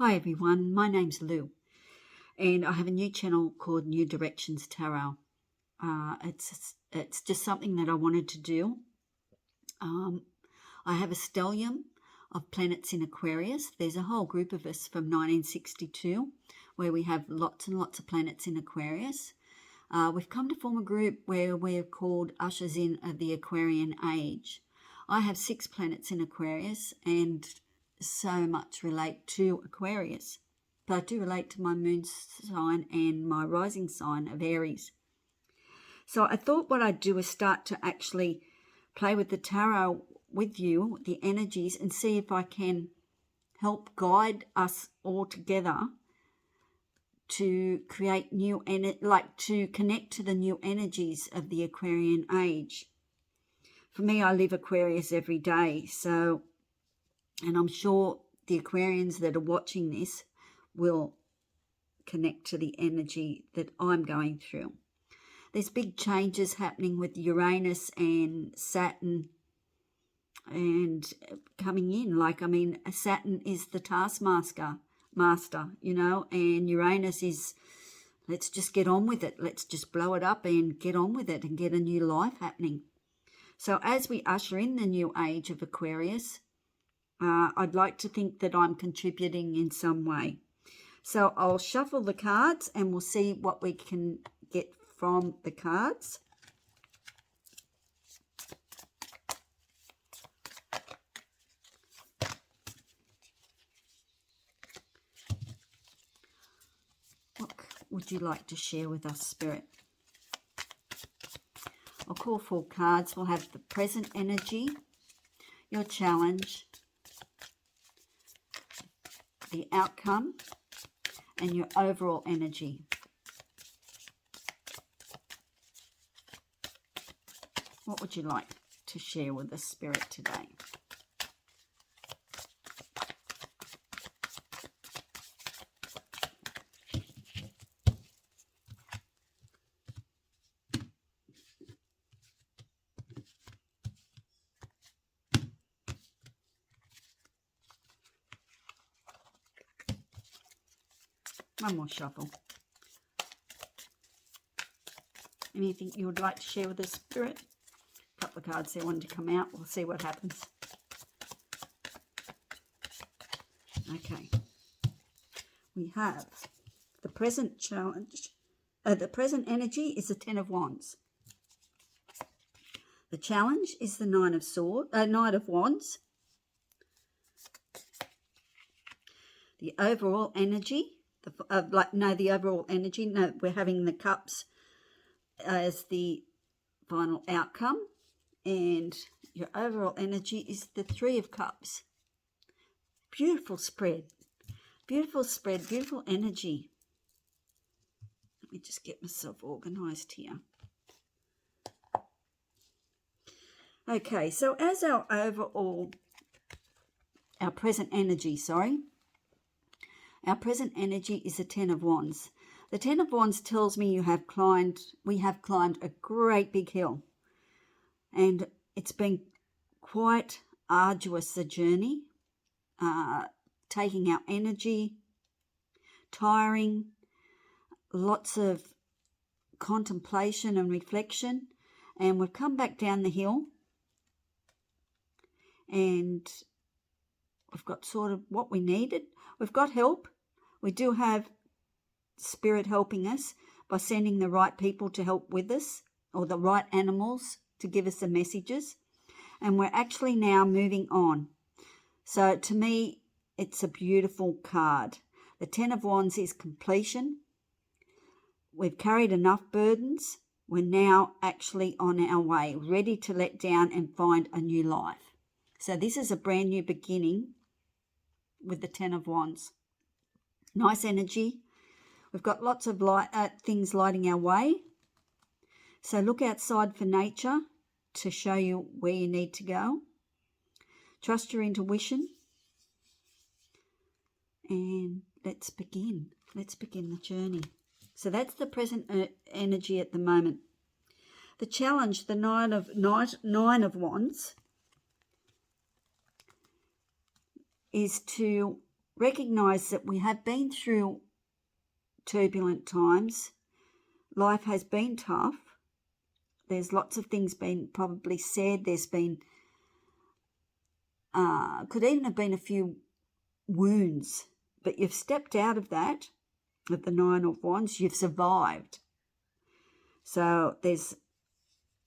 Hi everyone, my name's Lou and I have a new channel called New Directions Tarot. It's just something that I wanted to do. I have a stellium of planets in Aquarius. There's a whole group of us from 1962 where we have lots and lots of planets in Aquarius. We've come to form a group where we're called Ushers in of the Aquarian Age. I have 6 planets in Aquarius and so much relate to Aquarius, but I do relate to my moon sign and my rising sign of Aries. So I thought what I'd do is start to actually play with the tarot with you, the energies, and see if I can help guide us all together to create new to connect to the new energies of the Aquarian Age. For me, I live Aquarius every day, and I'm sure the Aquarians that are watching this will connect to the energy that I'm going through. There's big changes happening with Uranus and Saturn and coming in. Saturn is the taskmaster, and Uranus is, let's just get on with it. Let's just blow it up and get on with it and get a new life happening. So as we usher in the new age of Aquarius, I'd like to think that I'm contributing in some way. So I'll shuffle the cards and we'll see what we can get from the cards. What would you like to share with us, Spirit? I'll call 4 cards. We'll have the present energy, your challenge, the outcome, and your overall energy. What would you like to share with the Spirit today? One more shuffle. Anything you would like to share with the Spirit? A couple of cards there wanted to come out. We'll see what happens. Okay. We have the present challenge. The present energy is the 10 of Wands. The challenge is the Knight of Wands. The overall energy. We're having the cups as the final outcome, and your overall energy is the 3 of Cups. Beautiful spread, beautiful energy. Let me just get myself organized here. Okay, so as our present energy, our present energy is the 10 of Wands. The 10 of Wands tells me we have climbed a great big hill. And it's been quite arduous, the journey, taking our energy, tiring, lots of contemplation and reflection. And we've come back down the hill and we've got sort of what we needed. We've got help. We do have Spirit helping us by sending the right people to help with us, or the right animals to give us the messages. And we're actually now moving on. So to me, it's a beautiful card. The 10 of Wands is completion. We've carried enough burdens. We're now actually on our way, ready to let down and find a new life. So this is a brand new beginning with the 10 of Wands. Nice energy. We've got lots of things lighting our way. So look outside for nature to show you where you need to go. Trust your intuition. And let's begin. Let's begin the journey. So that's the present energy at the moment. The challenge, the Nine of Wands, is to recognize that we have been through turbulent times. Life has been tough. There's lots of things been probably said. There's been, could even have been a few wounds, but you've stepped out of that, of the Nine of Wands. You've survived. So there's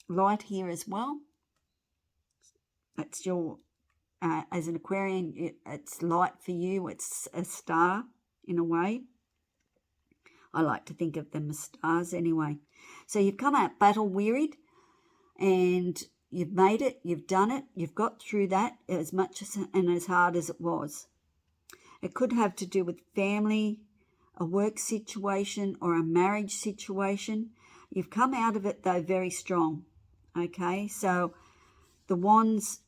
light here as well. That's your, as an Aquarian, it's light for you. It's a star in a way. I like to think of them as stars anyway. So you've come out battle wearied and you've made it, you've done it, you've got through that as much as, and as hard as it was. It could have to do with family, a work situation or a marriage situation. You've come out of it though very strong. Okay, so the wands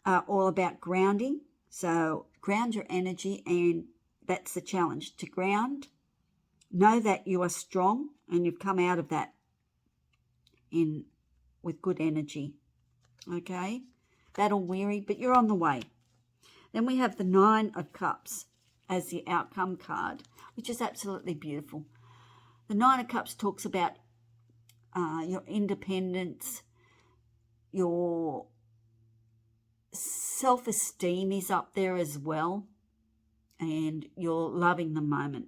are all about grounding. So ground your energy, and that's the challenge, to ground. Know that you are strong and you've come out of that with good energy. Okay, battle weary, but you're on the way. Then we have the Nine of Cups as the outcome card, which is absolutely beautiful. The Nine of Cups talks about your independence, your self-esteem is up there as well, and you're loving the moment.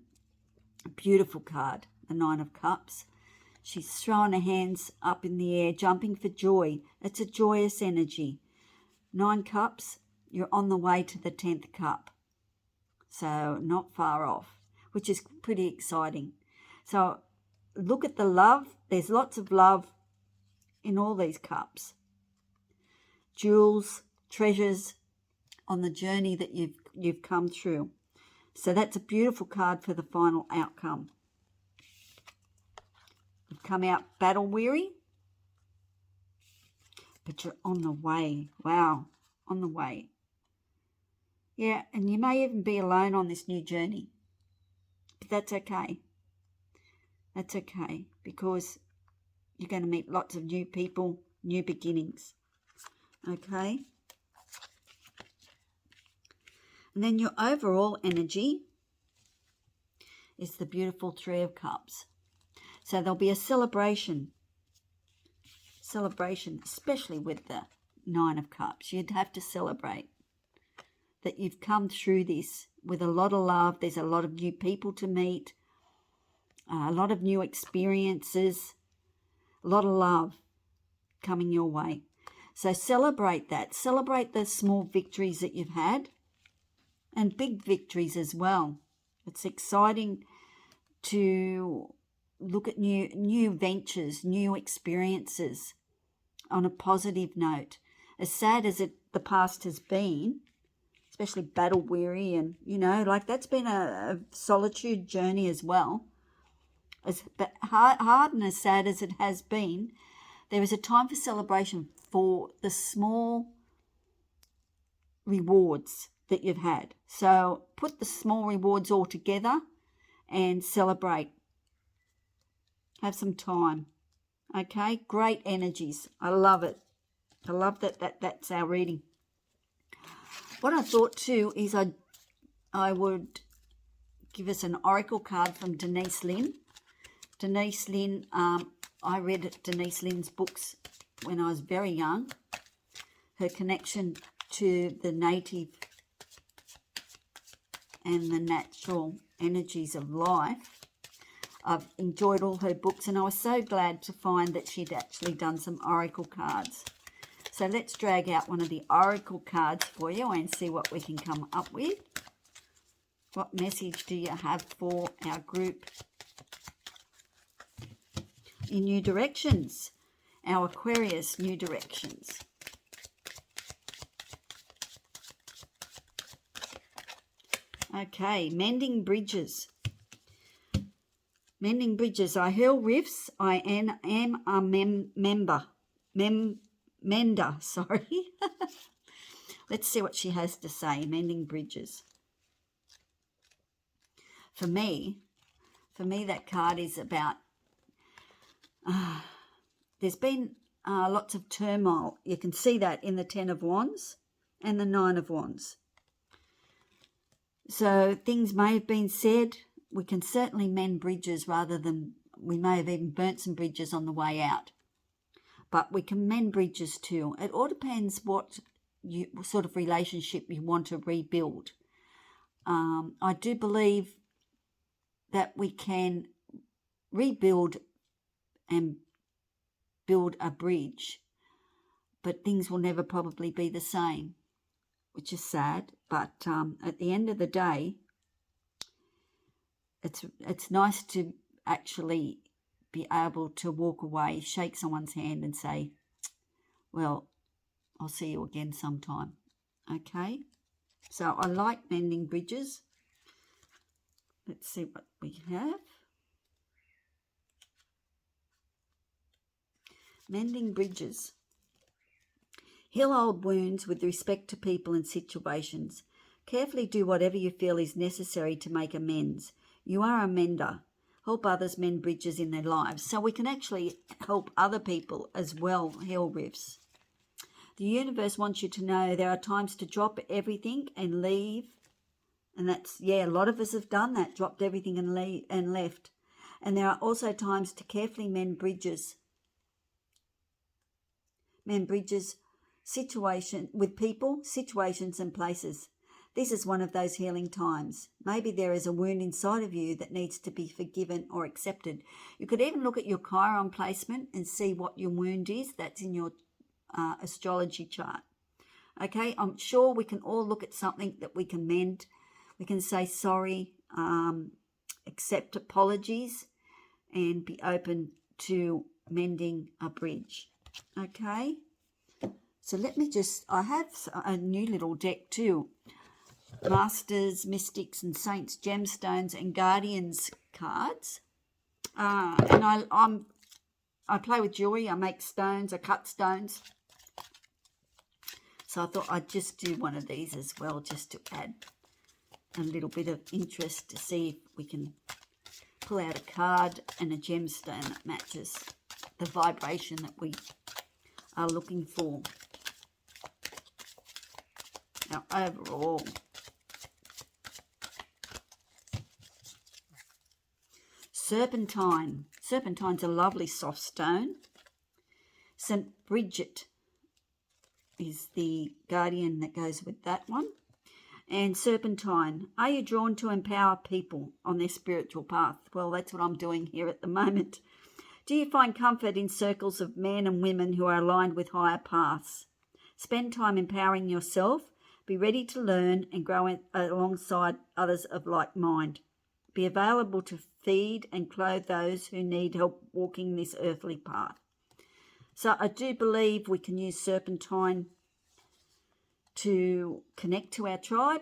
A beautiful card, the Nine of Cups. She's throwing her hands up in the air, jumping for joy. It's a joyous energy. 9 cups, you're on the way to the 10th cup. So not far off, which is pretty exciting. So look at the love. There's lots of love in all these cups. Jewels, treasures on the journey that you've come through. So that's a beautiful card for the final outcome. You've come out battle weary, but you're on the way. Wow, on the way. Yeah, and you may even be alone on this new journey, but that's okay. That's okay, because you're going to meet lots of new people, new beginnings. Okay? And then your overall energy is the beautiful Three of Cups. So there'll be a celebration, especially with the Nine of Cups. You'd have to celebrate that you've come through this with a lot of love. There's a lot of new people to meet, a lot of new experiences, a lot of love coming your way. So celebrate that. Celebrate the small victories that you've had and big victories as well. It's exciting to look at new ventures, new experiences on a positive note. As sad as the past has been, especially battle weary, and like that's been a solitude journey as well. As hard and as sad as it has been, there is a time for celebration for the small rewards that you've had. So put the small rewards all together and celebrate. Have some time. Okay, great energies. I love it. I love that's our reading. What I thought too is I would give us an oracle card from Denise Lynn. Denise Lynn, I read Denise Lynn's books when I was very young. Her connection to the native and the natural energies of life. I've enjoyed all her books, and I was so glad to find that she'd actually done some oracle cards. So let's drag out one of the oracle cards for you and see what we can come up with. What message do you have for our group in new directions? Our Aquarius new directions. Okay, mending bridges. Mending bridges. I heal rifts. I am a mender, sorry. Let's see what she has to say. Mending bridges. For me, that card is about, there's been lots of turmoil. You can see that in the Ten of Wands and the Nine of Wands. So things may have been said. We can certainly mend bridges rather than, we may have even burnt some bridges on the way out. But we can mend bridges too. It all depends what sort of relationship you want to rebuild. I do believe that we can rebuild and build a bridge, but things will never probably be the same, which is sad. But at the end of the day, it's nice to actually be able to walk away, shake someone's hand and say, well, I'll see you again sometime. Okay, so I like mending bridges. Let's see what we have. Mending bridges. Heal old wounds with respect to people and situations. Carefully do whatever you feel is necessary to make amends. You are a mender. Help others mend bridges in their lives. So we can actually help other people as well heal rifts. The universe wants you to know there are times to drop everything and leave. And that's, yeah, a lot of us have done that, dropped everything and left. And there are also times to carefully mend bridges. Mend bridges with people, situations and places. This is one of those healing times. Maybe there is a wound inside of you that needs to be forgiven or accepted. You could even look at your Chiron placement and see what your wound is. That's in your astrology chart. Okay, I'm sure we can all look at something that we can mend. We can say sorry, accept apologies, and be open to mending a bridge. Okay, so let me just, I have a new little deck too. Masters, Mystics and Saints, Gemstones and Guardians cards. And I play with jewelry, I make stones, I cut stones. So I thought I'd just do one of these as well, just to add a little bit of interest, to see if we can pull out a card and a gemstone that matches the vibration that we are looking for. Now overall, serpentine. Serpentine's a lovely soft stone. St. Bridget is the guardian that goes with that one. And serpentine, are you drawn to empower people on their spiritual path? Well, that's what I'm doing here at the moment. Do you find comfort in circles of men and women who are aligned with higher paths? Spend time empowering yourself. Be ready to learn and grow alongside others of like mind. Be available to feed and clothe those who need help walking this earthly path. So I do believe we can use serpentine to connect to our tribe.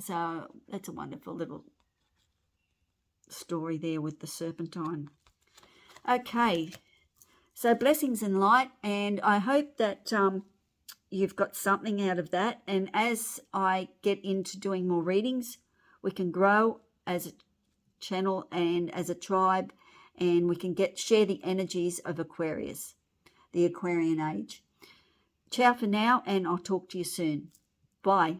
So that's a wonderful little story there with the serpentine. Okay, so blessings and light, and I hope that you've got something out of that. And as I get into doing more readings, we can grow as a channel and as a tribe, and we can share the energies of Aquarius, the Aquarian Age. Ciao for now, and I'll talk to you soon. Bye.